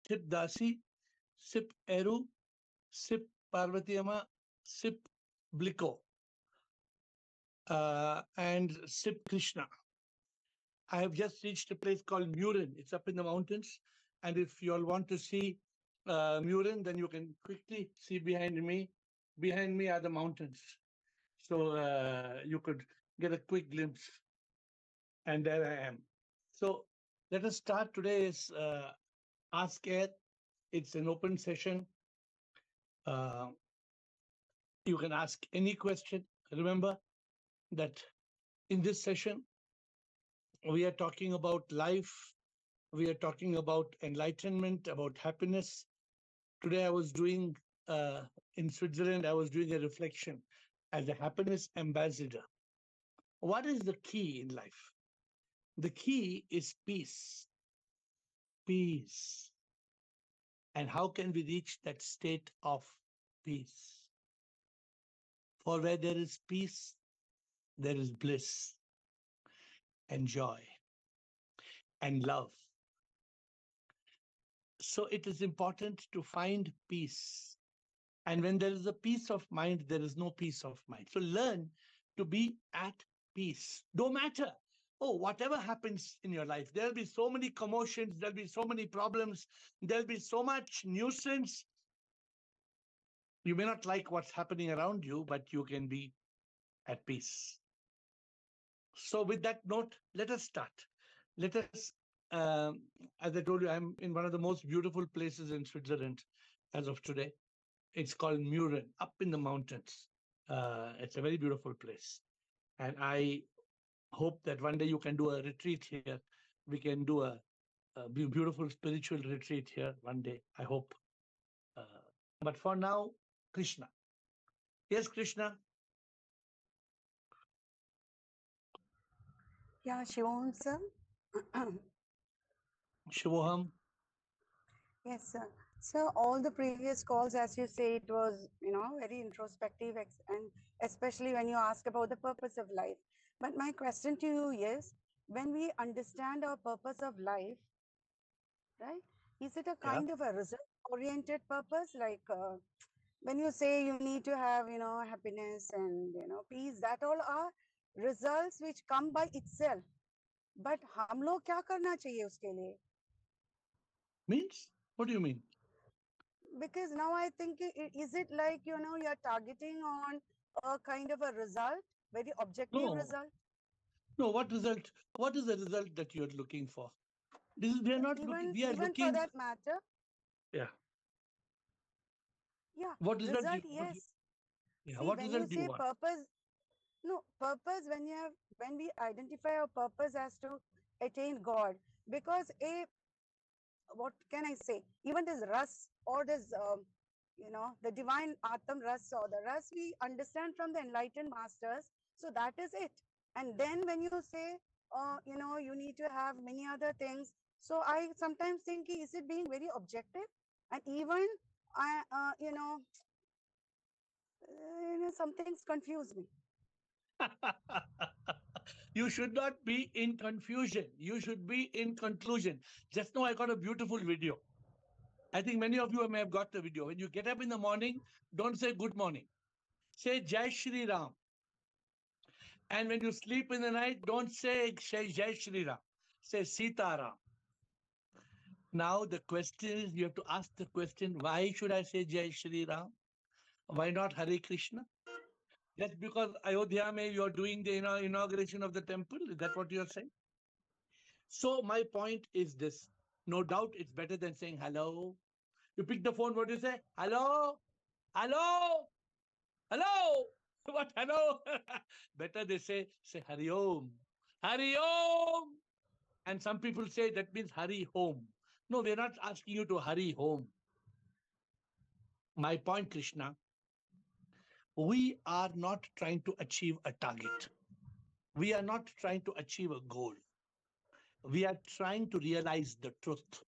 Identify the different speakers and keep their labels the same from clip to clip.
Speaker 1: Sip Dasi, Sip Eru, Sip Parvatiyama, Sip Bliko, and Sip Krishna. I have just reached a place called Murin. It's up in the mountains. And if you all want to see Murin, then you can quickly see behind me. Behind me are the mountains. So you could get a quick glimpse. And there I am. So let us start today's Ask Air. It's an open session. Uh, you can ask any question. Remember that in this session, we are talking about life. We are talking about enlightenment, about happiness. Today, I was doing in Switzerland, I was doing a reflection as a happiness ambassador. What is the key in life? The key is peace. Peace. And how can we reach that state of peace? For where there is peace, there is bliss and joy and love. So it is important to find peace. And when there is a peace of mind, there is no peace of mind. So learn to be at peace. No matter, whatever happens in your life, there'll be so many commotions, there'll be so many problems, there'll be so much nuisance. You may not like what's happening around you, but you can be at peace. So with that note, let us start. Let us, as I told you, I'm in one of the most beautiful places in Switzerland as of today. It's called Muren, up in the mountains. It's a very beautiful place. And I hope that one day you can do a retreat here. We can do a beautiful spiritual retreat here one day, I hope. Uh, but for now, Krishna. Yes, Krishna.
Speaker 2: Yeah, Shivam sir.
Speaker 1: Shivoham.
Speaker 2: Yes, sir. So all the previous calls, as you say, it was, very introspective, and especially when you ask about the purpose of life. But my question to you is, when we understand our purpose of life, right, is it a
Speaker 1: Yeah.
Speaker 2: kind of a result-oriented purpose? Like when you say you need to have, happiness and, peace, that all are results which come by itself. But हम लोग क्या करना चाहिए उसके लिए?
Speaker 1: Means? What do you mean?
Speaker 2: Because now I think, is it like, you're targeting on a kind of a result, very objective
Speaker 1: No.
Speaker 2: result?
Speaker 1: No, what result? What is the result that you're looking for? We are
Speaker 2: Yeah,
Speaker 1: not looking,
Speaker 2: even
Speaker 1: we are
Speaker 2: even for
Speaker 1: looking.
Speaker 2: that matter,
Speaker 1: Yeah.
Speaker 2: yeah,
Speaker 1: What result do
Speaker 2: result,
Speaker 1: you,
Speaker 2: yes.
Speaker 1: yeah,
Speaker 2: See,
Speaker 1: what
Speaker 2: when
Speaker 1: result
Speaker 2: you
Speaker 1: do you
Speaker 2: say
Speaker 1: want?
Speaker 2: purpose, no, purpose, when we identify our purpose as to attain God, because what can I say? Even this ras or this, the divine Atam ras or the ras we understand from the enlightened masters. So that is it. And then when you say, you need to have many other things. So I sometimes think, is it being very objective? And even, some things confuse me.
Speaker 1: You should not be in confusion. You should be in conclusion. Just now, I got a beautiful video. I think many of you may have got the video. When you get up in the morning, don't say good morning. Say Jai Shri Ram. And when you sleep in the night, don't say Jai Shri Ram. Say Sita Ram. Now, the question is, you have to ask the question, why should I say Jai Shri Ram? Why not Hare Krishna? Just because Ayodhya mein you're doing the inauguration of the temple? Is that what you're saying? So my point is this. No doubt it's better than saying hello. You pick the phone, what do you say? Hello? Hello? Hello? What hello? Better they say Hari Om. Hari Om. And some people say that means hurry home. No, we're not asking you to hurry home. My point, Krishna, we are not trying to achieve a target. We are not trying to achieve a goal. We are trying to realize the truth.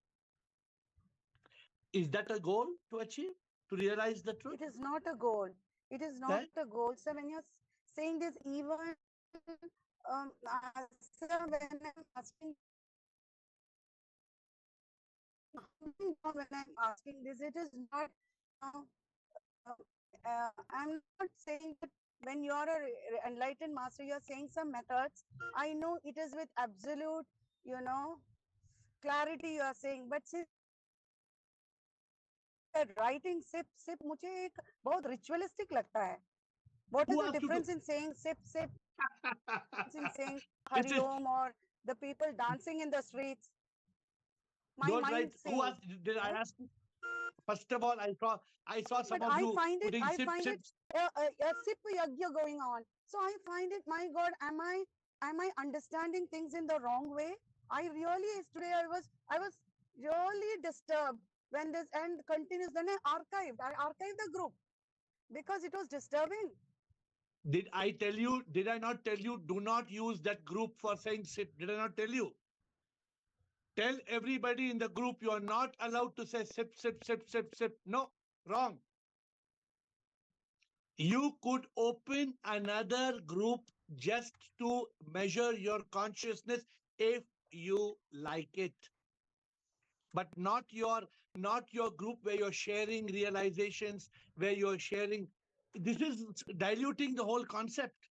Speaker 1: Is that a goal to achieve? To realize the truth?
Speaker 2: It is not a goal. It is not
Speaker 1: Right?
Speaker 2: a goal. So when you're saying this, even sir, when I'm asking you, humbling down when I'm asking this. It is not, you know, I'm not saying that when you are a enlightened master, you're saying some methods. I know it is with absolute, you know, clarity you are saying, but since that writing sip sip मुझे एक बहुत ritualistic लगता है. What is
Speaker 1: Who
Speaker 2: the
Speaker 1: asked you to?
Speaker 2: difference in saying sip sip, in saying
Speaker 1: It
Speaker 2: Hari
Speaker 1: is.
Speaker 2: Om, or the people dancing in the streets? My
Speaker 1: Don't
Speaker 2: mind
Speaker 1: write. Who
Speaker 2: says,
Speaker 1: asked? Did I
Speaker 2: huh?
Speaker 1: ask you? First of all, I saw
Speaker 2: But
Speaker 1: some of you putting
Speaker 2: I
Speaker 1: sip
Speaker 2: find it
Speaker 1: sips.
Speaker 2: a sip yagya going on. So I find it, my God, am I understanding things in the wrong way? I really today I was really disturbed when this end continues. Then I archived the group because it was disturbing.
Speaker 1: Did I tell you? Did I not tell you? Do not use that group for saying sip. Did I not tell you? Tell everybody in the group you are not allowed to say sip, sip, sip, sip, sip. No, wrong. You could open another group just to measure your consciousness if you like it, but not your group where you're sharing realizations, where you're sharing. This is diluting the whole concept.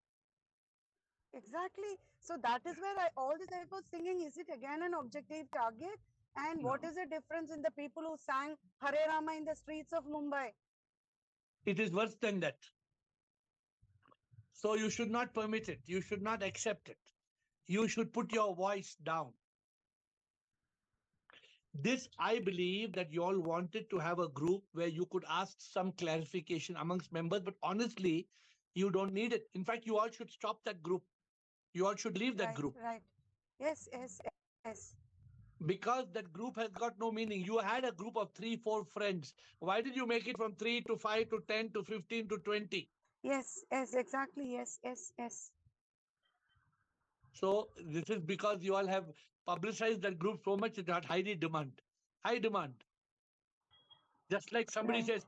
Speaker 2: Exactly. So that is where all this I was thinking, is it again an objective target? And what
Speaker 1: No,
Speaker 2: is the difference in the people who sang Hare Rama in the streets of Mumbai?
Speaker 1: it is worse than that. So you should not permit it. You should not accept it. You should put your voice down. This, I believe that you all wanted to have a group where you could ask some clarification amongst members, but honestly, you don't need it. In fact, you all should stop that group. You all should leave that
Speaker 2: Right,
Speaker 1: group
Speaker 2: right. Yes, yes, yes.
Speaker 1: because that group has got no meaning. You had a group of three, four friends. Why did you make it from three to five to 10 to 15 to 20?
Speaker 2: Yes, yes, exactly. Yes, yes, yes.
Speaker 1: So this is because you all have publicized that group so much that high demand. High demand. Just like somebody
Speaker 2: Right.
Speaker 1: says,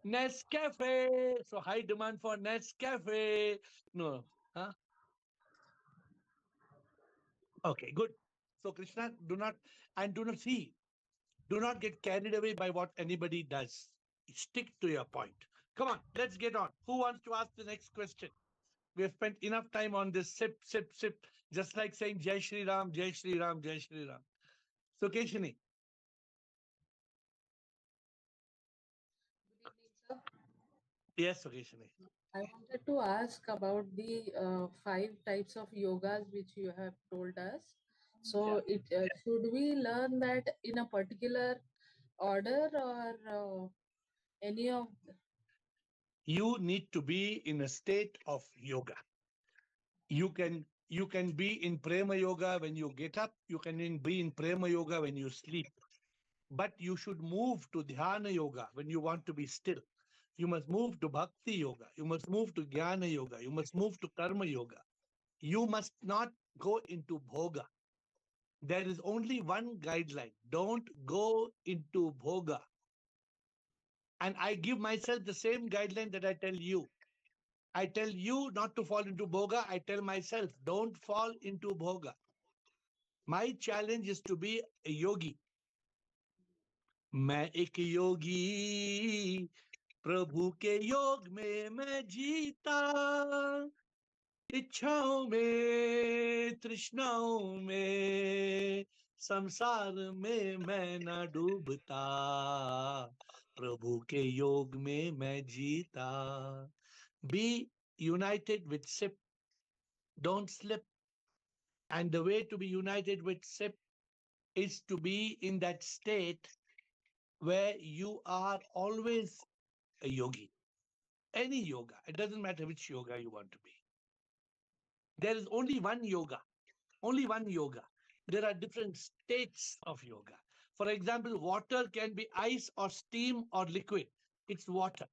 Speaker 1: Nescafe. So high demand for Nescafe. No. Huh? Okay, good. So Krishna, do not get carried away by what anybody does. Stick to your point. Come on, let's get on. Who wants to ask the next question? We have spent enough time on this sip, sip, sip, just like saying Jai Shri Ram, Jai Shri Ram, Jai Shri Ram. So Keshini,
Speaker 3: Good evening, sir.
Speaker 1: yes, Keshini.
Speaker 3: I wanted to ask about the five types of yogas which you have told us.
Speaker 1: Yeah.
Speaker 3: So, it should we learn that in a particular order or any of
Speaker 1: You need to be in a state of yoga. You can be in prema yoga when you get up. You can be in prema yoga when you sleep. But you should move to dhyana yoga when you want to be still. You must move to bhakti yoga. You must move to jnana yoga. You must move to karma yoga. You must not go into bhoga. There is only one guideline. Don't go into bhoga. And I give myself the same guideline that I tell you. I tell you not to fall into bhoga. I tell myself, don't fall into bhoga. My challenge is to be a yogi. मैं एक योगी प्रभु के योग में मैं जीता इच्छाओं में तृष्णाओं में संसार में मैं न डूबता प्रभु के योग में मैं जीता be united with sip don't slip and the way to be united with sip is to be in that state where you are always a yogi any yoga it doesn't matter which yoga you want to be there is only one yoga. Only one yoga. There are different states of yoga. For example, water can be ice or steam or liquid. It's water.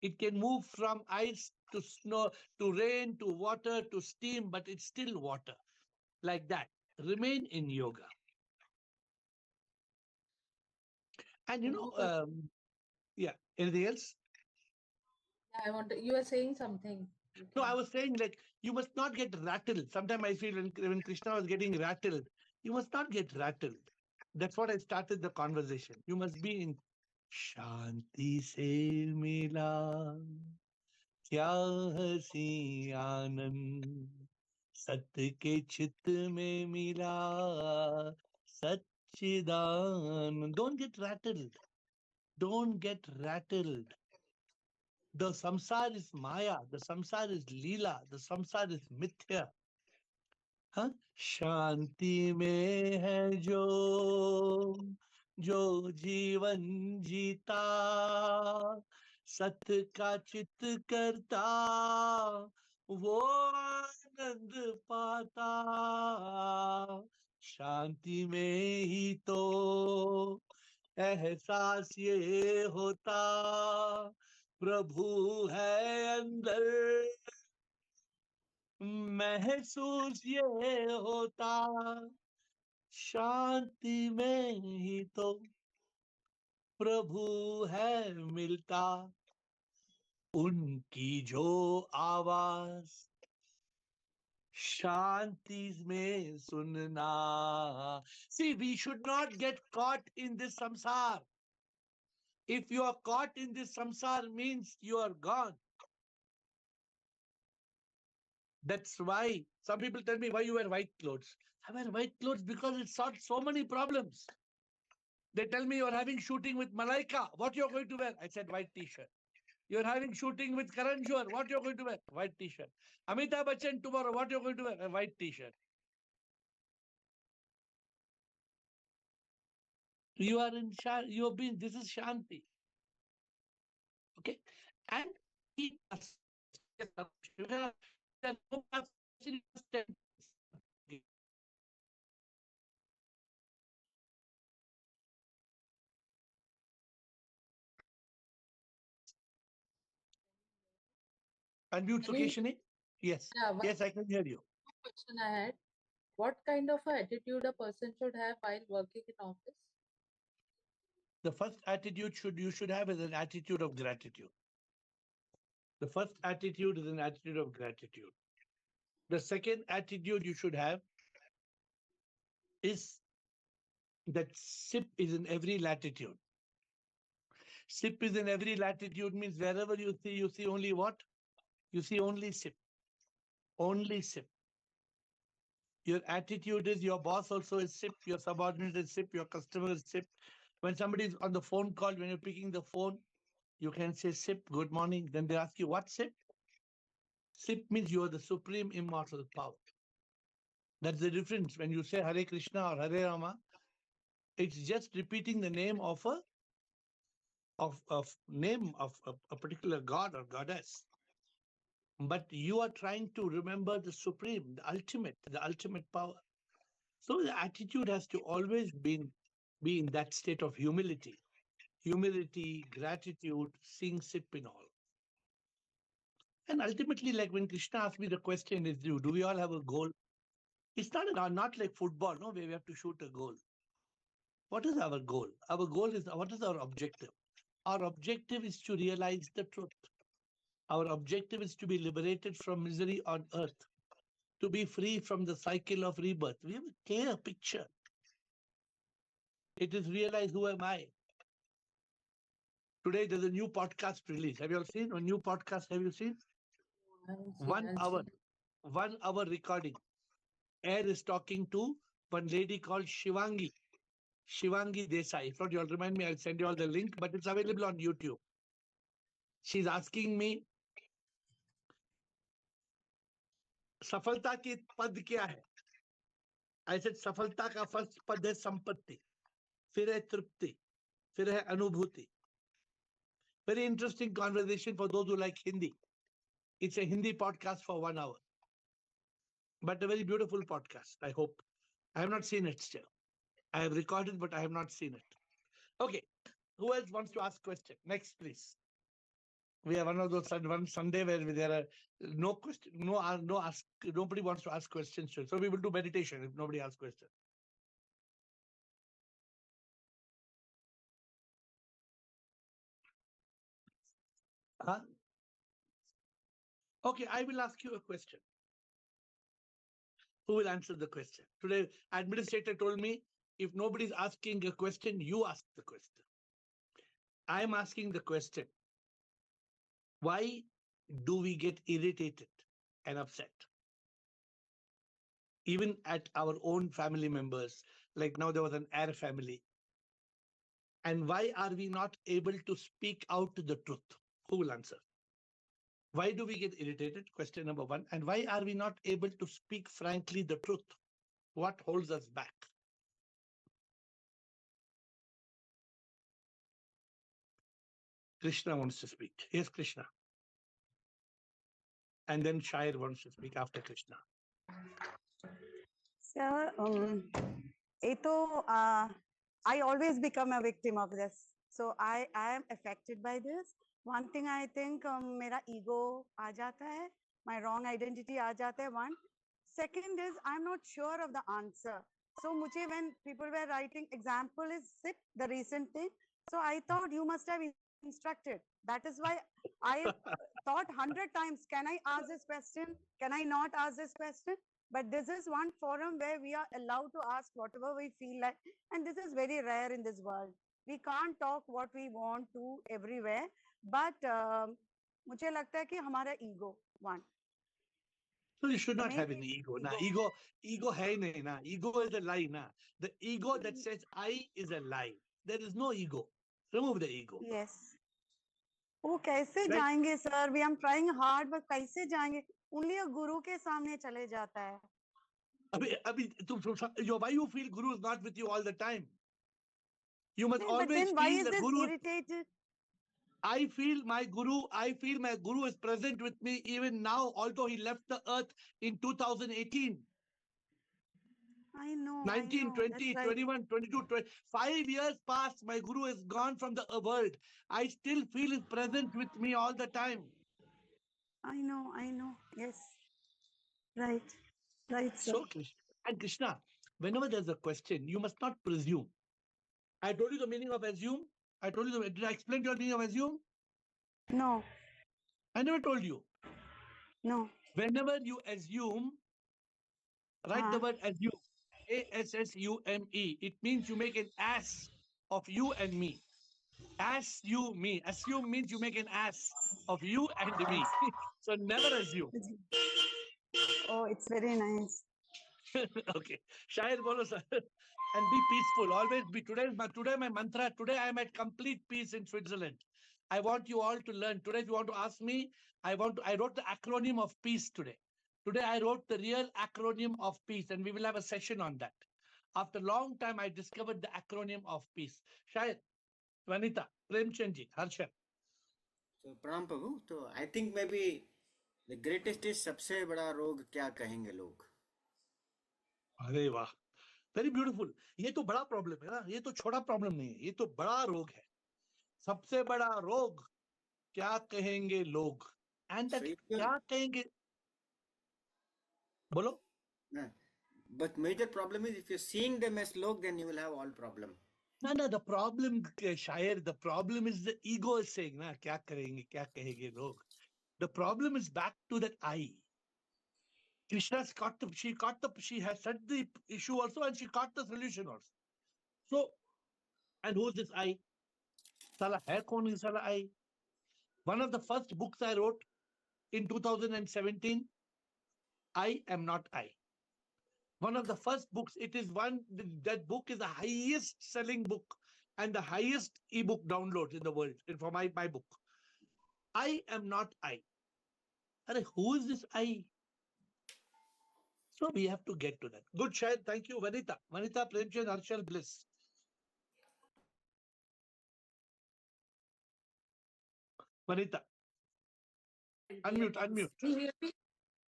Speaker 1: It can move from ice to snow, to rain, to water, to steam, but it's still water. Like that. Remain in yoga. And
Speaker 3: one more question?
Speaker 1: yeah, anything else?
Speaker 3: I want you are saying something. You
Speaker 1: No, I
Speaker 3: can.
Speaker 1: was saying like you must not get rattled. Sometimes I feel when Krishna was getting rattled, you must not get rattled. That's what I started the conversation. You must be in Shanti se mila, kya hasi anand, सत्य के चित्त में मिला सच्चिदानंद. Don't get rattled. Don't get rattled. The samsar is maya. The samsar is leela. The samsar is mithya. हाँ? शांति में है जो जीवन जीता सत्य का चित करता वो आनंद पाता शांति में ही तो एहसास ये होता प्रभु है अंदर महसूस ये होता शांति में ही तो प्रभु है मिलता उनकी जो आवाज शांति में सुनना. See, we should not get caught in this samsar. If you are caught in this samsar means you are gone. That's why some people tell me why you wear white clothes. I wear white clothes because it solves so many problems. They tell me you're having shooting with Malaika. What you're going to wear? I said white t-shirt. You're having shooting with Karan Johar. What you're going to wear? White t-shirt. Amitabh Bachchan tomorrow. What you're going to wear? A white t-shirt. You are in you have been. This is Shanti. Okay, and he unmute
Speaker 3: Can you?
Speaker 1: Sukeshini. Yes,
Speaker 3: Yeah, one
Speaker 1: yes, I can hear you.
Speaker 3: question I had. What kind of a attitude a person should have while working in office?
Speaker 1: The first attitude you should have is an attitude of gratitude. The first attitude is an attitude of gratitude. The second attitude you should have is that SIP is in every latitude. SIP is in every latitude means wherever you see only what? You see only SIP. Only SIP. Your attitude is your boss also is SIP, your subordinate is SIP, your customer is SIP. When somebody is on the phone call, when you're picking the phone, you can say SIP, good morning. Then they ask you, what SIP? SIP means you are the supreme immortal power. That's the difference. When you say Hare Krishna or Hare Rama, it's just repeating the name of a particular god or goddess. But you are trying to remember the supreme, the ultimate power. So the attitude has to always be in that state of humility. Humility, gratitude, seeing SIP in all. And ultimately, like when Krishna asked me the question is, do we all have a goal? It's not like football, no, where we have to shoot a goal. What is our goal? Our goal is, what is our objective? Our objective is to realize the truth. Our objective is to be liberated from misery on earth, to be free from the cycle of rebirth. We have a clear picture. It is realize who am I? Today there's a new podcast release. Have you all seen a new podcast? Have you seen? One
Speaker 3: I'll
Speaker 1: hour,
Speaker 3: see.
Speaker 1: 1 hour recording. AiR is talking to one lady called Shivangi. Shivangi Desai. If not, you'll remind me, I'll send you all the link, but it's available on YouTube. She's asking me, सफलता की पद क्या है? I said, सफलता का first पद है संपत्ति, फिर है तृप्ति, फिर है अनुभूति. Very interesting conversation for those who like Hindi. It's a Hindi podcast for 1 hour. But a very beautiful podcast, I hope. I have not seen it still. I have recorded, but I have not seen it. Okay. Who else wants to ask question? Next, please. We have one of those one Sunday where there are no question, no ask. Nobody wants to ask questions. So we will do meditation if nobody asks questions. Huh? Okay, I will ask you a question. Who will answer the question? Today, administrator told me if nobody's asking a question, you ask the question. I'm asking the question. Why do we get irritated and upset? Even at our own family members, like now there was an AiR family. And why are we not able to speak out the truth? Who will answer? Why do we get irritated? Question number one. And why are we not able to speak frankly the truth? What holds us back? Krishna wants to speak. Yes, Krishna. And then Shair wants to speak after Krishna.
Speaker 2: Sir, I always become a victim of this. So I am affected by this. One thing I think मेरा ego आ जाता है, my wrong identity आ जाता है. One. Second is I'm not sure of the answer. So मुझे when people were writing, example is SIP, the recent thing. So I thought you must have instructed. That is why I thought 100 times, can I ask this question? Can I not ask this question? But this is one forum where we are allowed to ask whatever we feel like. And this is very rare in this world. We can't talk what we want to everywhere. But मुझे लगता है कि हमारा ego, one.
Speaker 1: So you should not have
Speaker 2: Maybe
Speaker 1: any ego.
Speaker 2: ego.
Speaker 1: Na. Ego hai nahi, na. Ego is a lie. Na. The ego that says I is a lie. There is no ego. Remove the ego.
Speaker 2: Yes. वो कैसे
Speaker 1: Right.
Speaker 2: जाएंगे sir? We are trying hard, but कैसे जाएंगे? Only a guru के सामने चले जाता है.
Speaker 1: Why you feel Guru is not with you all the time? You must
Speaker 2: But
Speaker 1: always
Speaker 2: then why
Speaker 1: feel
Speaker 2: is
Speaker 1: the
Speaker 2: this
Speaker 1: Guru.
Speaker 2: irritated?
Speaker 1: I feel my Guru is present with me even now, although he left the earth in 2018.
Speaker 2: I know.
Speaker 1: 19, 20,
Speaker 2: That's right.
Speaker 1: 21, 22, 20. 5 years passed, my Guru is gone from the world. I still feel his presence with me all the time.
Speaker 2: I know. Yes. Right. Right, sir.
Speaker 1: So, Krishna, whenever there's a question, you must not presume. I told you the meaning of assume. Did I explain your meaning of assume?
Speaker 2: No.
Speaker 1: I never told you.
Speaker 2: No.
Speaker 1: Whenever you assume, write the word assume. ASSUME. It means you make an ass of you and me. Ass you me. Assume means you make an ass of you and me. So never assume.
Speaker 2: Oh, it's very nice.
Speaker 1: Okay. Shair bolo sir. And be peaceful. Always be. Today my mantra. Today I am at complete peace in Switzerland. I want you all to learn. Today, if you want to ask me, I wrote the acronym of peace today. Today, I wrote the real acronym of peace, and we will have a session on that. After a long time, I discovered the acronym of peace. Shayad, Vanita, Premchandji, Harsha.
Speaker 4: So, Pranam Prabhu, so I think maybe the greatest is सबसे बड़ा रोग क्या कहेंगे लोग?
Speaker 1: अरे वाह, very beautiful. ये तो बड़ा प्रॉब्लम है ना, ये तो छोटा प्रॉब्लम नहीं है, ये तो बड़ा रोग है. सबसे बड़ा रोग क्या कहेंगे लोग? And that क्या कहेंगे? बोलो.
Speaker 4: But major problem is if you're seeing them as log, then you will have all problem.
Speaker 1: No, the problem, Shair, the problem is the ego is saying, na, kya karenge, kya kahenge log. The problem is back to that I. Krishna's she has set the issue also and she caught the solution also. So, and who's this I? Sala hai kaun is Sala I? One of the first books I wrote in 2017, I am not I. One of the first books, that book is the highest selling book and the highest ebook downloads in the world for my book. I am not I. Who is this I? So we have to get to that. Good, Shahid. Thank you, Vanita. Vanita, Premchand, Harshal, Bliss. Vanita. Unmute.
Speaker 5: Can you hear me?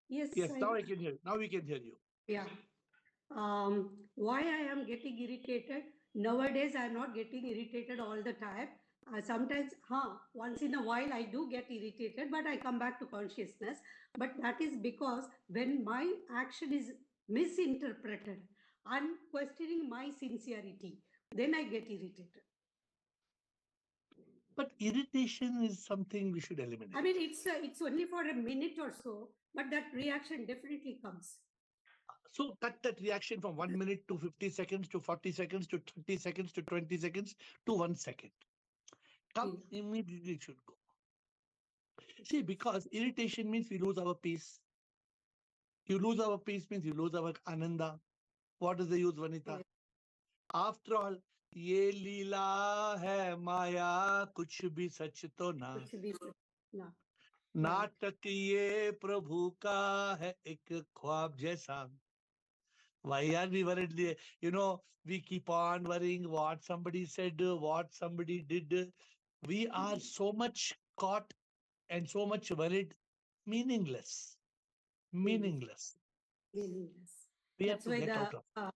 Speaker 5: Yes.
Speaker 1: Yes, now I can hear you. Now we can hear you.
Speaker 5: Yeah. Why I am getting irritated? Nowadays, I am not getting irritated all the time. Sometimes, once in a while, I do get irritated, but I come back to consciousness. But that is because when my action is misinterpreted, I'm questioning my sincerity, then I get irritated.
Speaker 1: But irritation is something we should eliminate.
Speaker 5: I mean, it's only for a minute or so, but that reaction definitely comes.
Speaker 1: So cut that reaction from 1 minute to 50 seconds to 40 seconds to 30 seconds to 20 seconds to 1 second. Come immediately it should go. See, because irritation means we lose our peace. You lose our peace means you lose our ananda. What is the use, Vanita?
Speaker 5: Yes.
Speaker 1: After all, ये लीला है माया कुछ भी सच तो ना
Speaker 5: Which be no.
Speaker 1: नाटक ये प्रभु का है एक ख्वाब जैसा. Why are we worried? You know, we keep on worrying what somebody said, what somebody did. We are so much caught and so much worried, meaningless. Meaningless.
Speaker 5: Meaningless.
Speaker 1: We have
Speaker 5: That's
Speaker 1: to
Speaker 5: why
Speaker 1: get out of.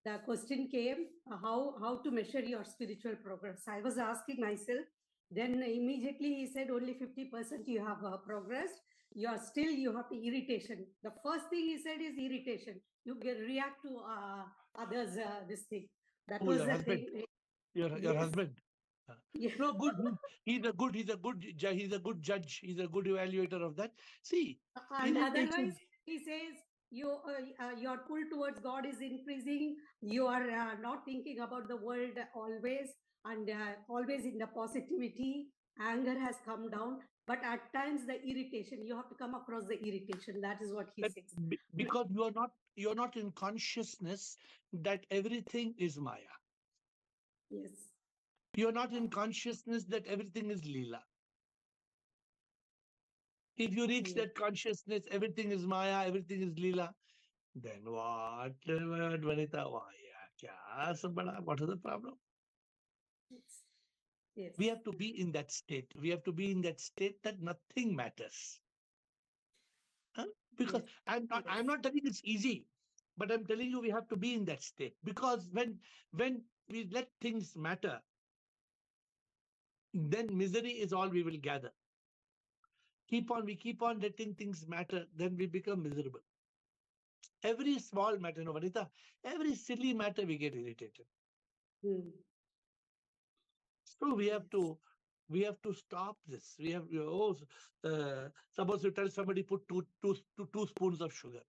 Speaker 5: the question came, how to measure your spiritual progress. I was asking myself, then immediately he said only 50% you have progressed. You have to irritation. The first thing he said is irritation. You react to others, this thing. That
Speaker 1: Who,
Speaker 5: was
Speaker 1: your
Speaker 5: the
Speaker 1: husband?
Speaker 5: thing.
Speaker 1: Your
Speaker 5: Yes.
Speaker 1: husband.
Speaker 5: Yes.
Speaker 1: No, good. He's a good he's a good judge. He's a good evaluator of that. See,
Speaker 5: And
Speaker 1: irritation.
Speaker 5: otherwise, he says your pull towards God is increasing. You are not thinking about the world always, and always in the positivity. Anger has come down, but at times the irritation. You have to come across the irritation. That is what he
Speaker 1: That
Speaker 5: says.
Speaker 1: because you're not in consciousness that everything is Maya.
Speaker 5: Yes.
Speaker 1: You're not in consciousness that everything is Leela. If you reach
Speaker 5: Yes.
Speaker 1: that consciousness, everything is Maya, everything is Leela, then what, Vanita? What is the problem?
Speaker 5: Yes.
Speaker 1: We have to be in that state. We have to be in that state that nothing matters. Huh? Because
Speaker 5: Yes.
Speaker 1: I'm not telling it's easy, but I'm telling you we have to be in that state. Because when we let things matter, then misery is all we will gather. We keep on letting things matter, then we become miserable. Every small matter, no, Vanita, every silly matter we get irritated. So we have to stop this. We have, suppose you tell somebody put two spoons of sugar.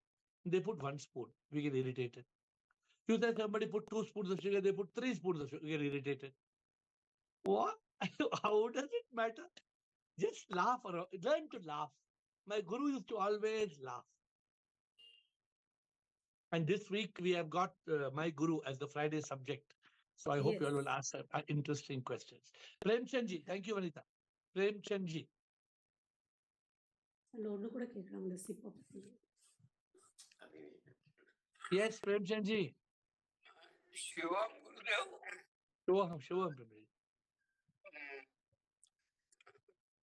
Speaker 1: They put 1 spoon, we get irritated. You tell somebody put 2 spoons of sugar, they put 3 spoons of sugar, we get irritated. What? How does it matter? Just laugh or learn to laugh. My guru used to always laugh. And this week we have got my guru as the Friday subject. So I hope you all will ask interesting questions. Premchandji, thank you, Vanita. Premchandji. Yes, Premchandji.
Speaker 6: Shivam Gurudev,
Speaker 1: Shivam.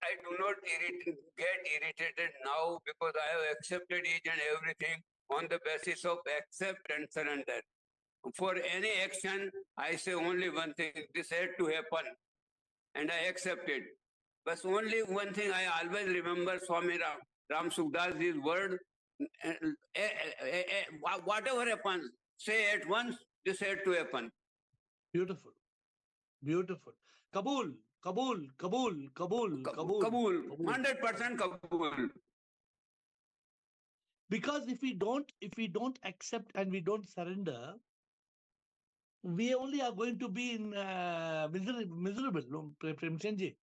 Speaker 6: I do not get irritated now because I have accepted each and everything on the basis of accept and surrender. For any action, I say only one thing, this had to happen, and I accept it. But only one thing I always remember Swami Ram Sukhdas's word, whatever happens, say at once, this had to happen.
Speaker 1: Beautiful. Beautiful. Kabul. 100%
Speaker 6: Kabul.
Speaker 1: Because if we don't accept and we don't surrender, we only are going to be in miserable. No, Premchandji.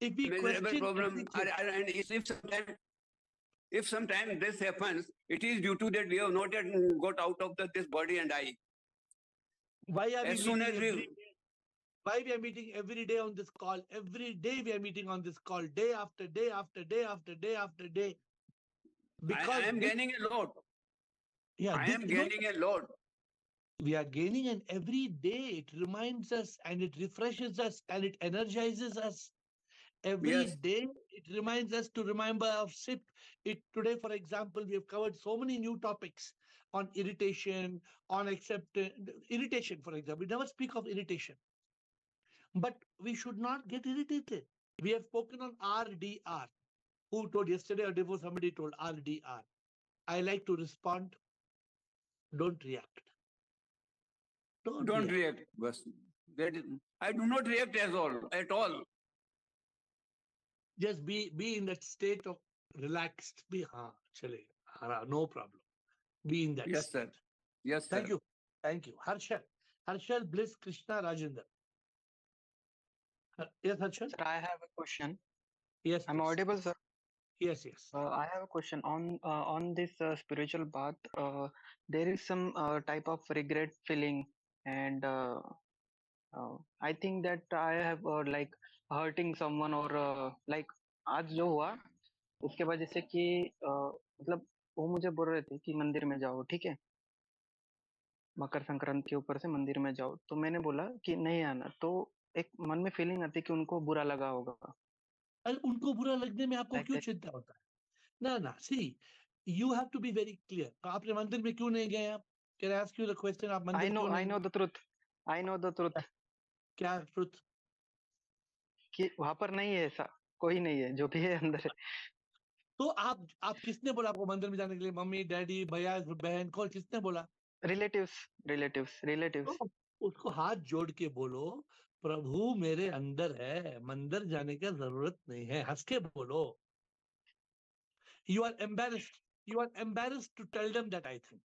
Speaker 1: If we question
Speaker 6: problem, and if sometimes this happens, it is due to that we have not yet got out of this body and I.
Speaker 1: Why are
Speaker 6: as soon as
Speaker 1: why we are meeting every day on this call? Every day we are meeting on this call, day after day after day after day after day.
Speaker 6: Because I am gaining a lot.
Speaker 1: Yeah,
Speaker 6: I am gaining a lot.
Speaker 1: We are gaining, and every day it reminds us and it refreshes us and it energizes us. Every day it reminds us to remember of SIP. Today, for example, we have covered so many new topics on irritation, on acceptance. Irritation, for example, we never speak of irritation. But we should not get irritated. We have spoken on RDR. Who told yesterday or before somebody told RDR? I like to respond. Don't react.
Speaker 6: Don't react. I do not react at all.
Speaker 1: Just be in that state of relaxed. No problem. be in that
Speaker 6: Yes, sir.
Speaker 1: state.
Speaker 6: Yes, sir.
Speaker 1: Thank you. Thank you. Harshal Bliss Krishna Rajendra. Yes, Harshal?
Speaker 7: Sir, I have a question.
Speaker 1: Yes,
Speaker 7: I'm
Speaker 1: please.
Speaker 7: audible, sir.
Speaker 1: Yes, yes.
Speaker 7: I have a question on this spiritual path. There is some type of regret feeling, and I think that I have like hurting someone or like आज जो हुआ उसके वजह से कि मतलब वो मुझे बोल रहे थे कि मंदिर में जाओ, ठीक है, मकर संक्रांति के ऊपर से मंदिर में जाओ, तो मैंने बोला कि नहीं आना, तो एक मन में फीलिंग आती कि उनको बुरा लगा होगा.
Speaker 1: अरे उनको बुरा लगने में आपको
Speaker 7: Like
Speaker 1: क्यों
Speaker 7: that.
Speaker 1: चिंता होता है? ना see you have to be very clear. आपने मंदिर में क्यों नहीं गए आप? Can I ask you the question? आप मंदिर क्यों
Speaker 7: I
Speaker 1: नहीं
Speaker 7: know
Speaker 1: गए?
Speaker 7: the truth. I know the truth.
Speaker 1: क्या ट्रुथ?
Speaker 7: कि वहां पर नहीं है, ऐसा कोई नहीं है, जो भी है अंदर है.
Speaker 1: तो आप किसने बोला आपको मंदिर में जाने के लिए? मम्मी, डैडी, भैया, बहन, कौन, किसने बोला?
Speaker 7: रिलेटिव्स.
Speaker 1: तो उसको हाथ जोड़ के बोलो, प्रभु मेरे अंदर है, मंदिर जाने की जरूरत नहीं है. हंस के बोलो. You are embarrassed to tell them that. I think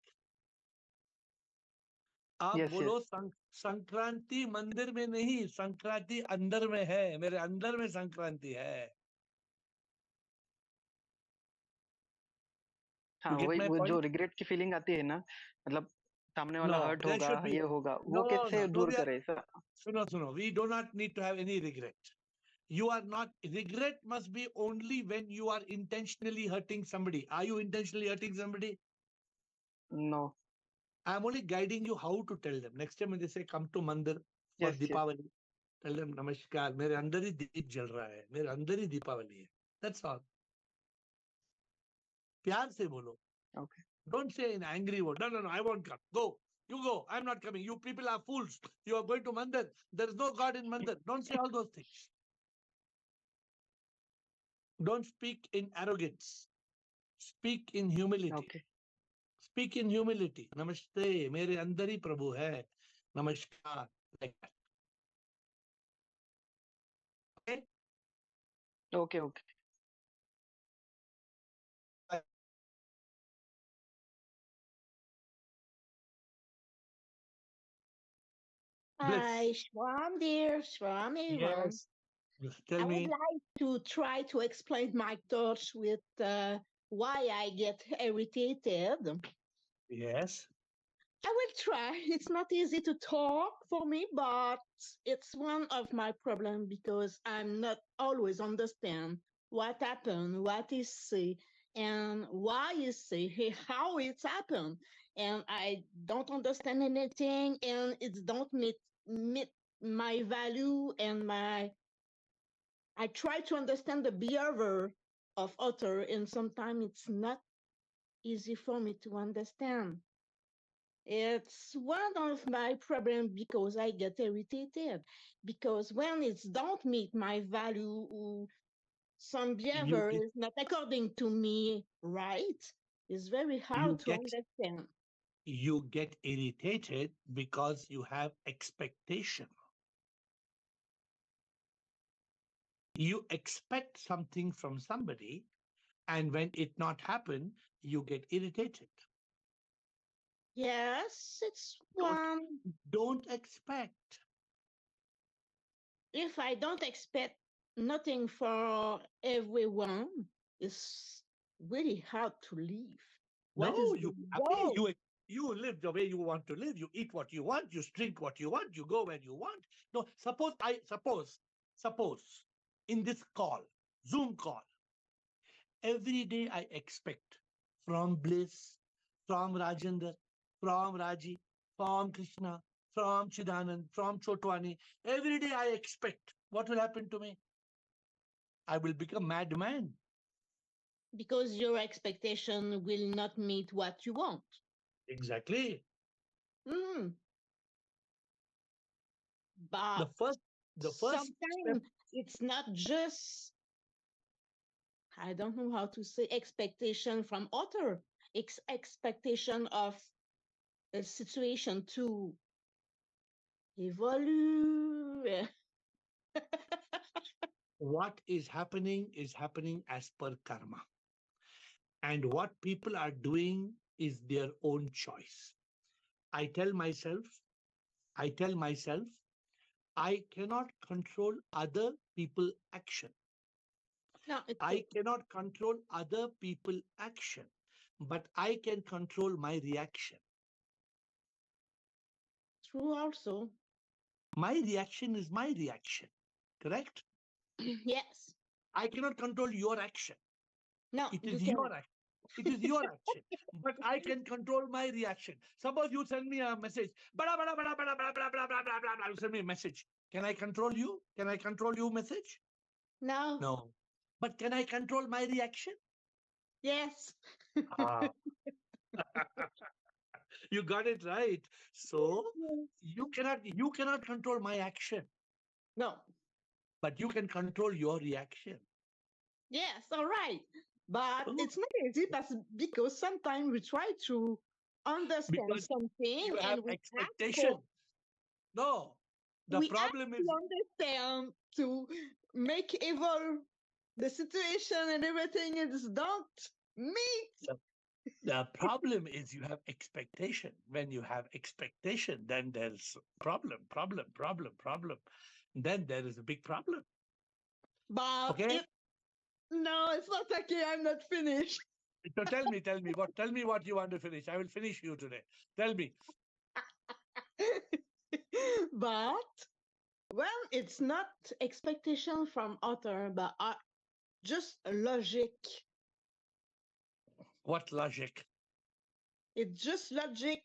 Speaker 1: आप
Speaker 7: Yes,
Speaker 1: बोलो
Speaker 7: yes.
Speaker 1: संक्रांति मंदिर में नहीं, संक्रांति अंदर में है, मेरे अंदर में संक्रांति है.
Speaker 7: हाँ,
Speaker 1: You get
Speaker 7: वही
Speaker 1: my
Speaker 7: वो जो
Speaker 1: point?
Speaker 7: रिग्रेट की फीलिंग आती है ना, मतलब सामने वाला
Speaker 1: No,
Speaker 7: हर्ट
Speaker 1: there
Speaker 7: होगा,
Speaker 1: should be
Speaker 7: ये होगा,
Speaker 1: no,
Speaker 7: वो कैसे
Speaker 1: no.
Speaker 7: दूर
Speaker 1: We are,
Speaker 7: करे sir?
Speaker 1: suno. We do not need to have any regret. You are not, regret must be only when you are intentionally hurting somebody. Are you intentionally hurting somebody?
Speaker 7: No.
Speaker 1: I'm only guiding you how to tell them. Next time when they say come to Mandir for
Speaker 7: Yes, yes.
Speaker 1: Deepavali, tell them नमस्कार, मेरे अंदर ही दीप जल रहा है, मेरे अंदर ही दीपावली है. That's all. प्यार से बोलो.
Speaker 7: Okay.
Speaker 1: Don't say in angry word. No, I won't come. Go. You go. I'm not coming. You people are fools. You are going to Mandir. There is no God in Mandir. Don't say all those things. Don't speak in arrogance. Speak in humility.
Speaker 7: Okay.
Speaker 1: Speak in humility. Namaste. मेरे अंदर ही प्रभु है. Namaskar. Like that. Okay?
Speaker 7: Okay, okay.
Speaker 1: Bliss.
Speaker 8: Hi, Shwam dear, Shwam everyone.
Speaker 1: Yes. Tell
Speaker 8: I would
Speaker 1: me.
Speaker 8: like to try to explain my thoughts with why I get irritated.
Speaker 1: Yes.
Speaker 8: I will try. It's not easy to talk for me, but it's one of my problems because I'm not always understand what happened, what is say, and why is say, how it's happened. And I don't understand anything, and it don't meet my value and my. I try to understand the behavior of other, and sometimes it's not easy for me to understand. It's one of my problems because I get irritated because when it don't meet my value or some
Speaker 1: You
Speaker 8: behavior is not according to me right, it's very hard to
Speaker 1: get
Speaker 8: understand.
Speaker 1: you get irritated because you have expectation. You expect something from somebody, and when it not happen, you get irritated.
Speaker 8: Yes, it's
Speaker 1: Don't,
Speaker 8: one.
Speaker 1: don't expect.
Speaker 8: If I don't expect nothing for everyone, it's really hard to live. What is
Speaker 1: No,
Speaker 8: the
Speaker 1: okay,
Speaker 8: goal?
Speaker 1: you live the way you want to live. You eat what you want. You drink what you want. You go where you want. No, suppose in this call, Zoom call, every day I expect from Bliss, from Rajendra, from Raji, from Krishna, from Chidanand, from Chotwani. Every day I expect. What will happen to me? I will become madman.
Speaker 8: Because your expectation will not meet what you want.
Speaker 1: Exactly.
Speaker 8: Mm.
Speaker 1: The
Speaker 8: But
Speaker 1: first step.
Speaker 8: sometimes it's not just, I don't know how to say, expectation from other, expectation of a situation to evolve.
Speaker 1: What is happening as per karma. And what people are doing is their own choice. I tell myself, I cannot control other people's action.
Speaker 8: No, it's
Speaker 1: I cannot control other people's action, but I can control my reaction.
Speaker 8: true also.
Speaker 1: My reaction is my reaction, correct?
Speaker 8: Yes.
Speaker 1: I cannot control your action.
Speaker 8: No,
Speaker 1: It
Speaker 8: you
Speaker 1: is
Speaker 8: cannot.
Speaker 1: your action. It is your action, but I can control my reaction. Suppose you send me a message, blah, blah, blah, blah, blah, blah, blah, blah, blah, blah, blah, you send me a message. Can I control you? Can I control your message?
Speaker 8: No.
Speaker 1: No. But can I control my reaction?
Speaker 8: Yes.
Speaker 1: Ah. You got it right. So you cannot control my action,
Speaker 8: No.
Speaker 1: but you can control your reaction.
Speaker 8: Yes, all right. But
Speaker 1: Oh.
Speaker 8: it's not easy because sometimes we try to understand
Speaker 1: Because
Speaker 8: something
Speaker 1: you have
Speaker 8: and we
Speaker 1: expectation. No. The
Speaker 8: we
Speaker 1: problem
Speaker 8: ask
Speaker 1: is
Speaker 8: to understand to make evolve the situation and everything is don't meet.
Speaker 1: the problem is you have expectation. When you have expectation, then there's problem. Then there is a big problem.
Speaker 8: But
Speaker 1: Okay.
Speaker 8: no, it's not okay. I'm not finished.
Speaker 1: So tell me what you want to finish. I will finish you today. Tell me.
Speaker 8: But when it's not expectation from author, but just logic.
Speaker 1: What logic?
Speaker 8: It's just logic.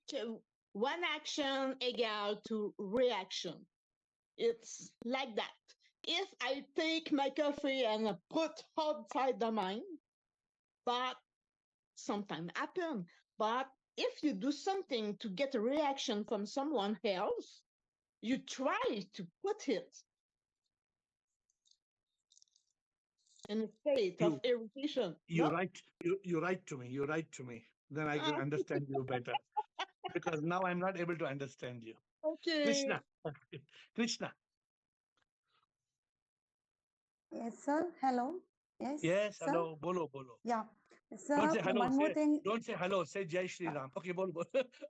Speaker 8: One action equal to reaction. It's like that. If I take my coffee and put outside the mind, but sometimes happen. But if you do something to get a reaction from someone else, you try to put it in a state of irritation.
Speaker 1: You write to me. You write to me. Then I can understand you better. Because now I'm not able to understand you.
Speaker 8: Okay.
Speaker 1: Krishna. Krishna.
Speaker 2: Yes, sir. Hello. Yes.
Speaker 1: Yes,
Speaker 2: sir?
Speaker 1: hello. Bolo.
Speaker 2: Yeah.
Speaker 1: Don't
Speaker 2: Sir,
Speaker 1: say hello.
Speaker 2: one more thing.
Speaker 1: Don't say hello. Say Jai Shri Ram. Okay, bolo.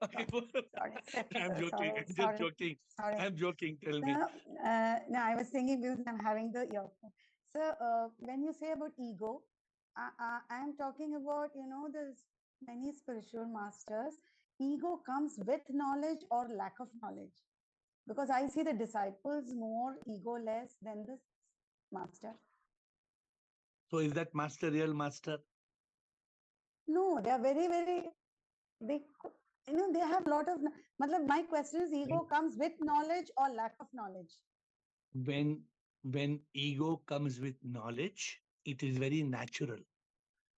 Speaker 1: Okay, bolo.
Speaker 2: Sorry.
Speaker 1: I'm
Speaker 2: sir,
Speaker 1: joking.
Speaker 2: sorry,
Speaker 1: I'm just
Speaker 2: sorry,
Speaker 1: joking.
Speaker 2: sorry.
Speaker 1: I'm joking. Tell me.
Speaker 2: Sir, no, I was thinking because I'm having the earphone. So, when you say about ego, I am talking about, there's many spiritual masters. Ego comes with knowledge or lack of knowledge. Because I see the disciples more ego-less than the master.
Speaker 1: So is that master real master?
Speaker 2: No, they are very, very, they have a lot of, my question is ego comes with knowledge or lack of knowledge?
Speaker 1: When ego comes with knowledge, it is very natural.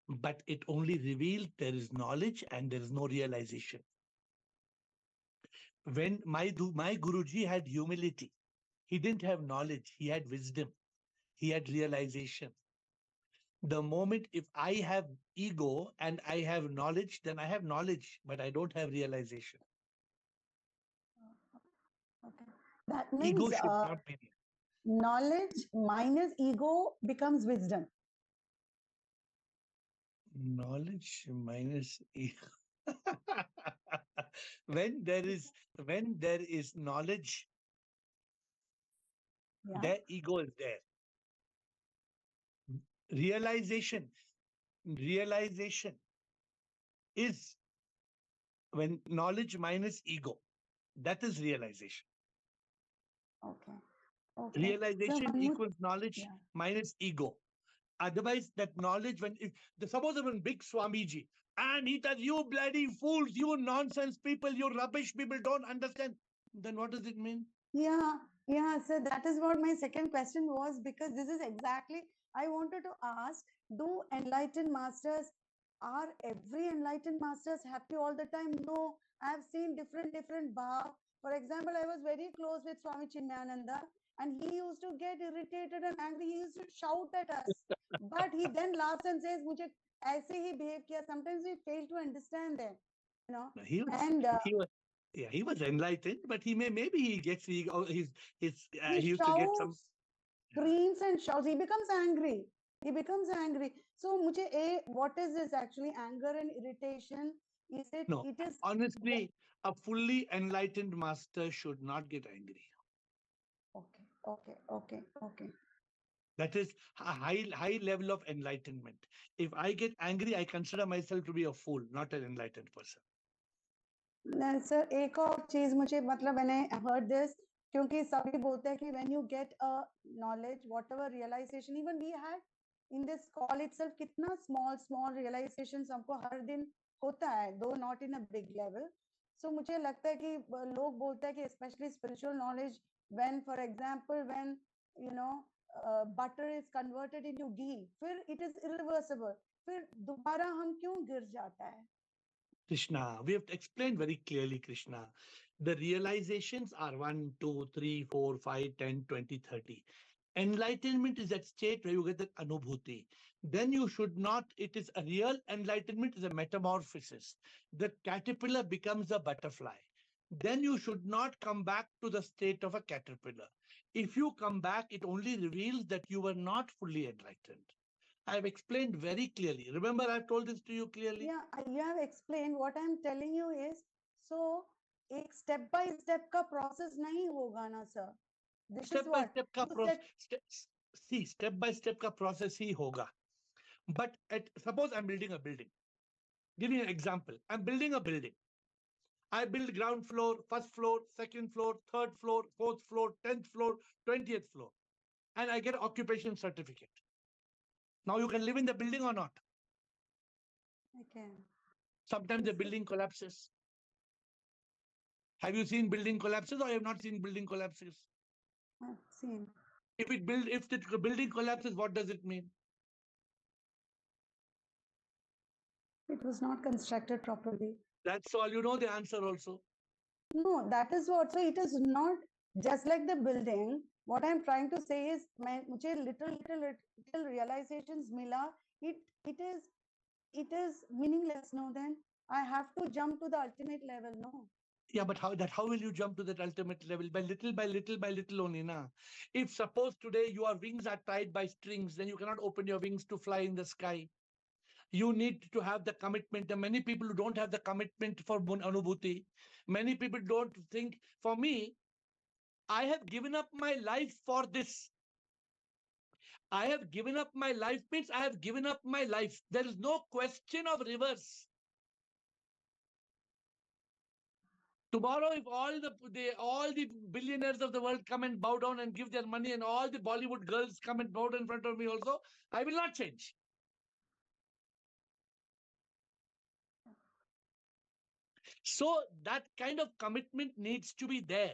Speaker 1: But it only reveals there is knowledge and there is no realization. When my Guruji had humility, he didn't have knowledge, he had wisdom, he had realization. The moment if I have ego and I have knowledge, then I have knowledge, but I don't have realization.
Speaker 2: Okay. That
Speaker 1: Ego
Speaker 2: means
Speaker 1: should not be there.
Speaker 2: Knowledge minus ego becomes wisdom.
Speaker 1: Knowledge minus ego. when there is knowledge, their ego is there. Realization is when knowledge minus ego. That is realization.
Speaker 2: Okay.
Speaker 1: Realization equals knowledge minus ego. Otherwise, that knowledge, suppose when big Swamiji, and he tells you bloody fools, you nonsense people, you rubbish people don't understand, then what does it mean?
Speaker 2: Yeah. So that is what my second question was, because this is exactly I wanted to ask, do enlightened masters, are every enlightened masters happy all the time? No, I have seen different bhav. For example, I was very close with Swami Chinmayananda, and he used to get irritated and angry. He used to shout at us. But he then laughs and says, "Mujhe aise hi behave kiya." Sometimes we fail to understand them.
Speaker 1: He was enlightened, but maybe he gets he used to get some
Speaker 2: screams and shouts. He becomes angry. So, what is this actually? Anger and irritation Is it?
Speaker 1: No,
Speaker 2: It is.
Speaker 1: honestly, a fully enlightened master should not get angry.
Speaker 2: Okay. Okay. Okay. Okay.
Speaker 1: That is a high level of enlightenment. If I get angry, I consider myself to be a fool, not an enlightened person.
Speaker 2: Sir एक और चीज मुझे मतलब मैंने heard this क्योंकि सभी बोलते हैं कि when you get a knowledge whatever realization even we had in this call itself कितना small realizations हमको हर दिन होता है though not in a big level so मुझे लगता है कि लोग बोलते हैं कि especially spiritual knowledge when for example when you know butter is converted into ghee फिर it is irreversible फिर दोबारा हम क्यों गिर जाता है
Speaker 1: Krishna, we have explained very clearly, Krishna. The realizations are 1, 2, 3, 4, 5, 10, 20, 30. Enlightenment is that state where you get that anubhuti. Then you should not, it is a real enlightenment, is a metamorphosis. The caterpillar becomes a butterfly. Then you should not come back to the state of a caterpillar. If you come back, it only reveals that you were not fully enlightened. I have explained very clearly. Remember, I've told this to you clearly.
Speaker 2: Yeah, you have explained. What I'm telling you is, so एक step by step का process नहीं होगा ना sir. This is
Speaker 1: Step by
Speaker 2: what
Speaker 1: step का
Speaker 2: you
Speaker 1: process.
Speaker 2: said.
Speaker 1: See, step by step का process ही होगा. But suppose I'm building a building. Give you an example. I'm building a building. I build ground floor, first floor, second floor, third floor, fourth floor, 10th floor, 20th floor. And I get an occupation certificate. Now you can live in the building or not.
Speaker 2: Okay.
Speaker 1: Sometimes the building collapses. Have you seen building collapses or you have not seen building collapses?
Speaker 2: I've seen.
Speaker 1: If the building collapses, what does it mean?
Speaker 2: It was not constructed properly.
Speaker 1: That's all. You know the answer also.
Speaker 2: No, that is what. So it is not just like the building. What I'm trying to say is, मुझे little realizations मिला. It is meaningless. No, then I have to jump to the ultimate level. No.
Speaker 1: Yeah, but how will you jump to that ultimate level? By little only, na. If suppose today your wings are tied by strings, then you cannot open your wings to fly in the sky. You need to have the commitment. And many people who don't have the commitment for anubhuti, many people don't think, for me, I have given up my life for this. I have given up my life means I have given up my life. There is no question of reverse. Tomorrow, if all the billionaires of the world come and bow down and give their money, and all the Bollywood girls come and bow down in front of me also, I will not change. So that kind of commitment needs to be there.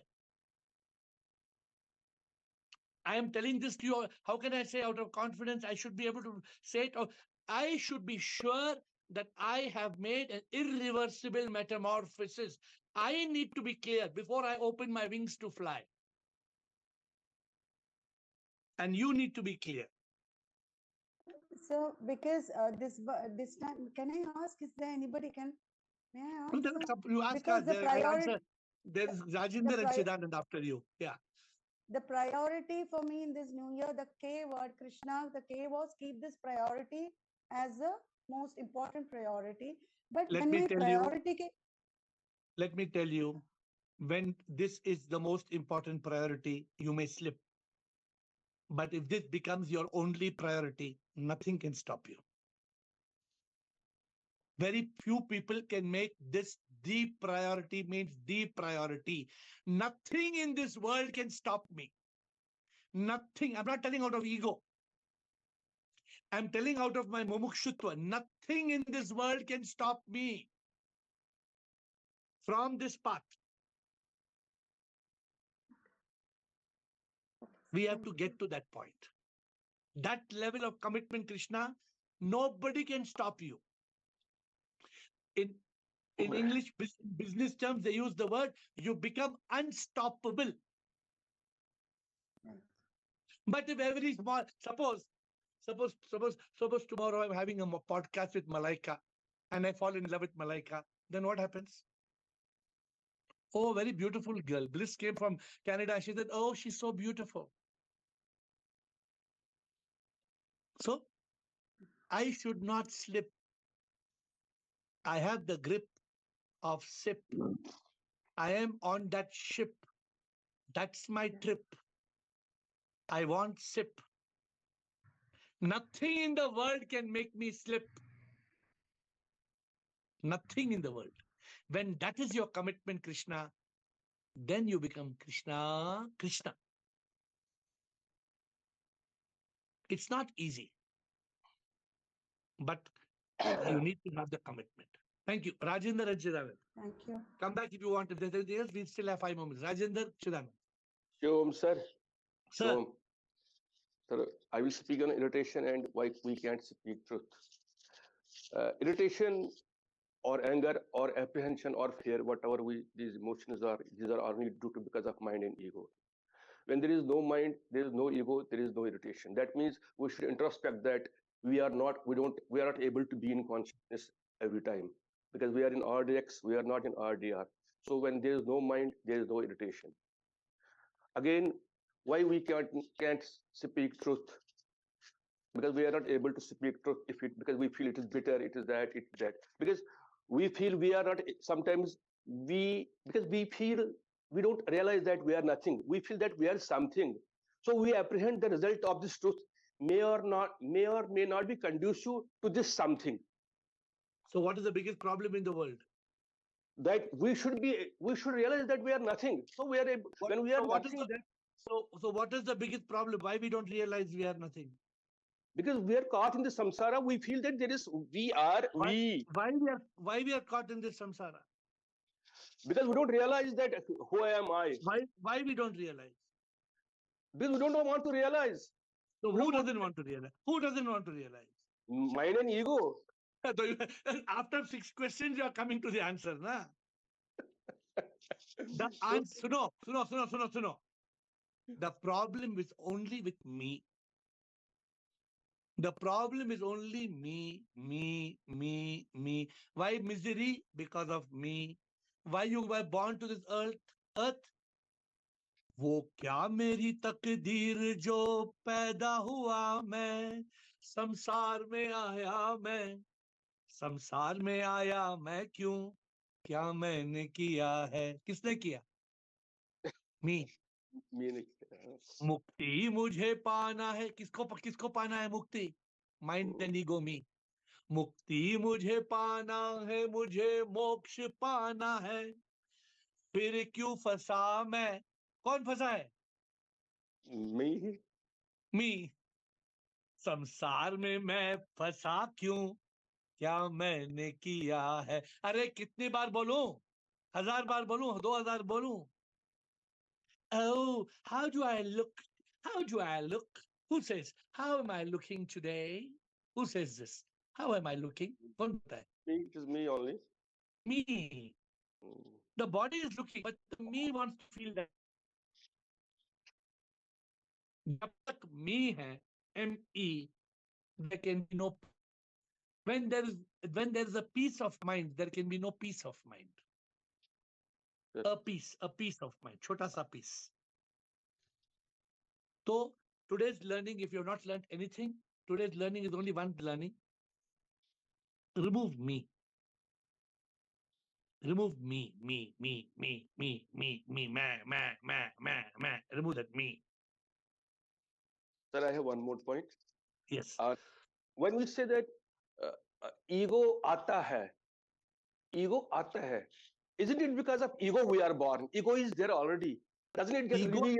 Speaker 1: I am telling this to you. How can I say out of confidence? I should be able to say it. Or I should be sure that I have made an irreversible metamorphosis. I need to be clear before I open my wings to fly. And you need to be clear.
Speaker 2: So because this time, can I ask? Is there anybody can? May I
Speaker 1: No,
Speaker 2: ask?
Speaker 1: there are
Speaker 2: Sir?
Speaker 1: couple, you ask
Speaker 2: Because
Speaker 1: us,
Speaker 2: the
Speaker 1: I
Speaker 2: priority.
Speaker 1: answer. There is Rajinder and Siddharth after you. Yeah.
Speaker 2: The priority for me in this new year, the K word, Krishna, the K was keep this priority as the most important priority. But
Speaker 1: Let
Speaker 2: when
Speaker 1: me
Speaker 2: my
Speaker 1: tell you,
Speaker 2: priority,
Speaker 1: let me tell you, when this is the most important priority, you may slip. But if this becomes your only priority, nothing can stop you. Very few people can make this the priority, means the priority. Nothing in this world can stop me. Nothing. I'm not telling out of ego. I'm telling out of my mumukshutva. Nothing in this world can stop me from this path. We have to get to that point. That level of commitment, Krishna, nobody can stop you. In English business terms, they use the word, you become unstoppable. But if every small, suppose tomorrow I'm having a podcast with Malaika and I fall in love with Malaika, then what happens? Oh, very beautiful girl. Bliss came from Canada. She said, oh, she's so beautiful. So I should not slip. I have the grip of sip. I am on that ship. That's my trip. I want sip. Nothing in the world can make me slip. Nothing in the world. When that is your commitment, Krishna, then you become Krishna, Krishna. It's not easy, but you need to have the commitment. Thank you. Rajendra and Chidanand.
Speaker 2: Thank you.
Speaker 1: Come back if you want. If there's anything else, we still have 5 moments. Rajendra, Chidanand.
Speaker 9: Sure, sir.
Speaker 1: Sir,
Speaker 9: So, sir, I will speak on irritation and why we can't speak truth. Irritation or anger or apprehension or fear, whatever these emotions are, these are only due to because of mind and ego. When there is no mind, there is no ego, there is no irritation. That means we should introspect that we are not able to be in consciousness every time because we are in RDX, we are not in RDR. So when there is no mind, there is no irritation. Again, why we can't speak truth? Because we are not able to speak truth because we feel it is bitter, it is that, because we feel we are not sometimes because we feel we don't realize that we are nothing. We feel that we are something. So we apprehend the result of this truth may or may not be conducive to this something.
Speaker 1: so what is the biggest problem in the world?
Speaker 9: That we should realize that we are nothing. So we are able, when we are
Speaker 1: So
Speaker 9: nothing,
Speaker 1: so what is the biggest problem? Why we don't realize we are nothing?
Speaker 9: because we are caught in the samsara, we feel that there is
Speaker 1: Why we are caught in this samsara?
Speaker 9: Because we don't realize that who am I.
Speaker 1: Why we don't realize?
Speaker 9: Because we don't want to realize.
Speaker 1: So who doesn't want to realize? Who doesn't want to realize?
Speaker 9: Mind and ego.
Speaker 1: After 6 questions, you are coming to the answer, na? The answer, suno. The problem is only with me. The problem is only me. Why misery? Because of me. Why you were born to this earth? वो क्या मेरी तकदीर जो पैदा हुआ मैं संसार में आया मैं क्यों क्या मैंने किया है किसने किया मी मुक्ति मुझे पाना है किसको पाना है मुक्ति माइंड एंड ईगो मी मुक्ति मुझे पाना है मुझे मोक्ष पाना है फिर क्यों फंसा मैं कौन फंसा है मी संसार में मैं फंसा क्यों क्या मैंने किया है अरे कितनी बार बोलूं 1000 बार बोलूं 2000 बोलूं Oh, how do I look? Who says, how am I looking today? Who says this? How am I looking?
Speaker 9: It is me only.
Speaker 1: Me. The body is looking, but the me wants to feel that. जब तक me है, M-E, there can be no. When there is a peace of mind, there can be no peace of mind. Yes. A piece of mind, छोटा सा piece. So today's learning, if you have not learned anything, today's learning is only one learning. Remove me. Remove me. Remove that me.
Speaker 9: Sir, I have one more point.
Speaker 1: Yes.
Speaker 9: When we say that ego आता है, isn't it because of ego we are born? Ego is there already. Doesn't it get revealed?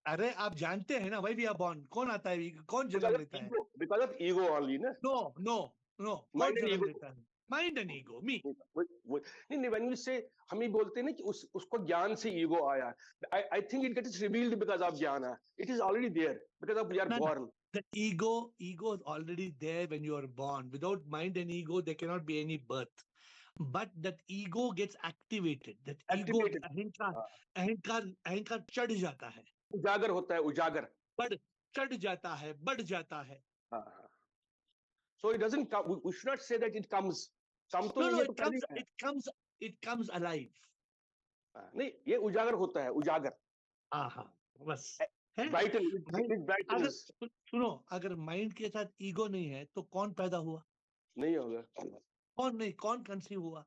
Speaker 1: अरे आप जानते हैं ना, why we are born? कौन आता है? कौन जन्म लेता है?
Speaker 9: Because of ego only, na?
Speaker 1: No.
Speaker 9: Mind and ego.
Speaker 1: Mind and ego. Me.
Speaker 9: नहीं, when we say हम ही बोलते हैं ना कि उसको ज्ञान से ego आया. I think it gets revealed because of jnana. It is already there because of we are born.
Speaker 1: The ego is already there when you are born. Without mind and ego, there cannot be any birth. But that ego gets activated. That ego, अहंकार चढ़ जाता है.
Speaker 9: उजागर होता है, उजागर.
Speaker 1: चढ़ जाता है, बढ़ जाता है.
Speaker 9: So it doesn't come. We should not say that it comes.
Speaker 1: No, it comes alive.
Speaker 9: नहीं, ये उजागर होता है, उजागर.
Speaker 1: बस.
Speaker 9: सुनो,
Speaker 1: अगर माइंड के साथ ईगो नहीं है तो कौन पैदा हुआ?
Speaker 9: नहीं होगा.
Speaker 1: कौन कंसीव हुआ?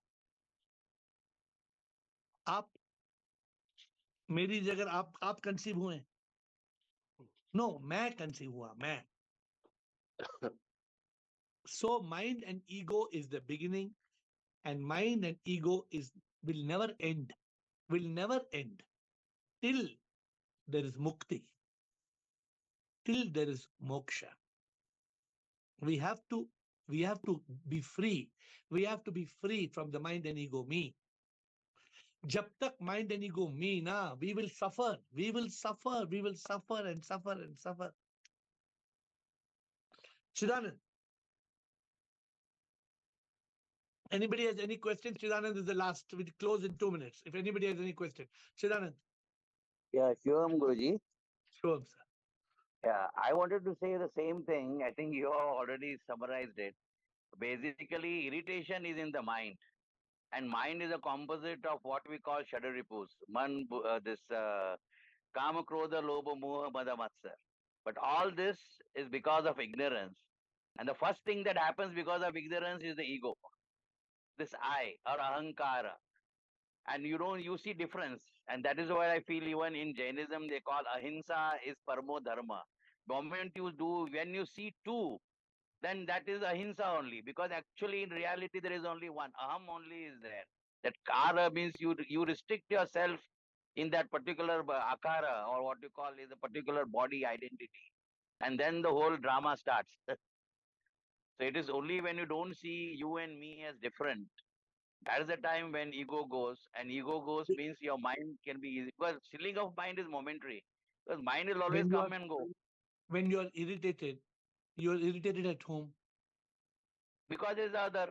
Speaker 1: आप मेरी जगह आप कंसीव हुए? नो, मैं कंसीव हुआ, मैं. So mind and ego is the beginning, and mind and ego will never end, till there is mukti, till there is moksha. We have to be free. We have to be free from the mind and ego me. Jab tak mind and ego me na, we will suffer and suffer and suffer. Chidanand, anybody has any questions? Chidanand is the last. We close in 2 minutes. If anybody has any question, Chidanand.
Speaker 10: Yeah, Shivam Guruji.
Speaker 1: Sure, sir.
Speaker 10: Yeah, I wanted to say the same thing. I think you have already summarized it. Basically, irritation is in the mind, and mind is a composite of what we call Shaduripus. Kama, Krodha, Lobha, Moha, Mada, Matsar. But all this is because of ignorance. And the first thing that happens because of ignorance is the ego, this I or ahankara. And you see difference. And that is why I feel even in Jainism, they call ahimsa is paramo dharma. Moment when you see two, then that is ahimsa only. Because actually in reality, there is only one. Aham only is there. That kara means you restrict yourself in that particular akara, or what you call is a particular body identity. And then the whole drama starts. So it is only when you don't see you and me as different, that is the time when ego goes, and ego goes means your mind can be easy. Because chilling of mind is momentary. Because mind will always come and go.
Speaker 1: When you are irritated at home.
Speaker 10: Because there's the other.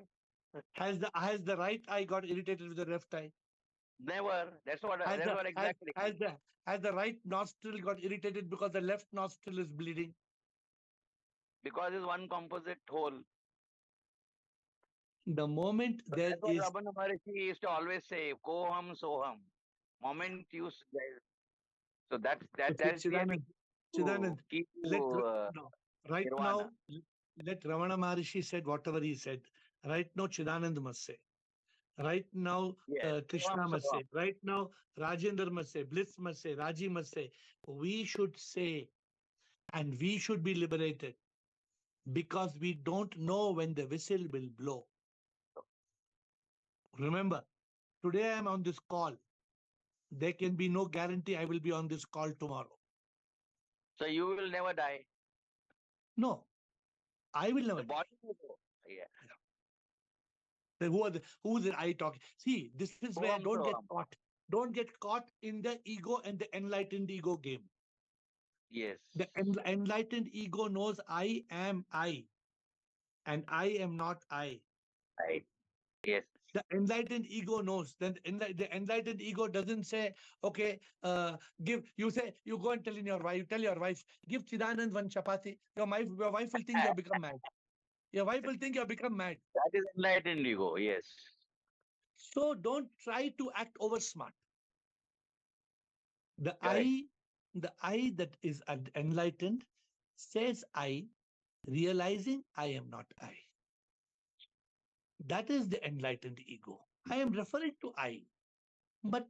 Speaker 1: Has the right eye got irritated with the left eye?
Speaker 10: Never. That's what exactly.
Speaker 1: Has the right nostril got irritated because the left nostril is bleeding?
Speaker 10: Because it's one composite whole.
Speaker 1: The moment
Speaker 10: So
Speaker 1: there
Speaker 10: that's what
Speaker 1: is.
Speaker 10: Ramana Maharishi used to always say, Koham Soham. Moment you. So that's
Speaker 1: Chidanand, right
Speaker 10: nirvana.
Speaker 1: now, let Ramana Maharishi said whatever he said. Right now, Chidanand must say. Right now,
Speaker 10: Yes,
Speaker 1: Krishna must say. Right now, Rajendra must say. Bliss must say. Raji must say. We should say, and we should be liberated, because we don't know when the whistle will blow. Remember, today I am on this call. There can be no guarantee I will be on this call tomorrow.
Speaker 10: So you will never die.
Speaker 1: No, I will never
Speaker 10: The
Speaker 1: die.
Speaker 10: body will go. Yeah.
Speaker 1: Who's the I talking? See, this is where don't get caught. Don't get caught in the ego and the enlightened ego game.
Speaker 10: Yes.
Speaker 1: The enlightened ego knows I am I, and I am not I.
Speaker 10: Right. Yes.
Speaker 1: The enlightened ego knows. Then the enlightened ego doesn't say, okay, you go and tell your wife, give Chidanand one chapati. Your wife will think you have become mad. Your wife will think you have become mad.
Speaker 10: That is enlightened ego, yes.
Speaker 1: So don't try to act over smart. The I that is enlightened says I, realizing I am not I. That is the enlightened ego. I am referring to I, but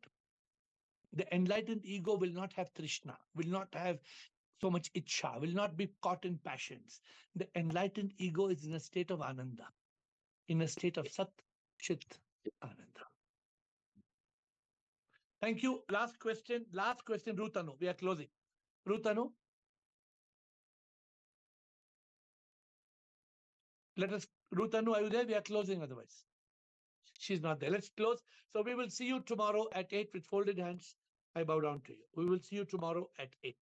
Speaker 1: the enlightened ego will not have Trishna, will not have so much Ichha, will not be caught in passions. The enlightened ego is in a state of Ananda, in a state of Sat, Chit, Ananda. Thank you. Last question, Rutanu. We are closing. Rutanu. Rutanu, are you there? We are closing otherwise. She's not there. Let's close. So we will see you tomorrow at 8 with folded hands. I bow down to you. We will see you tomorrow at 8.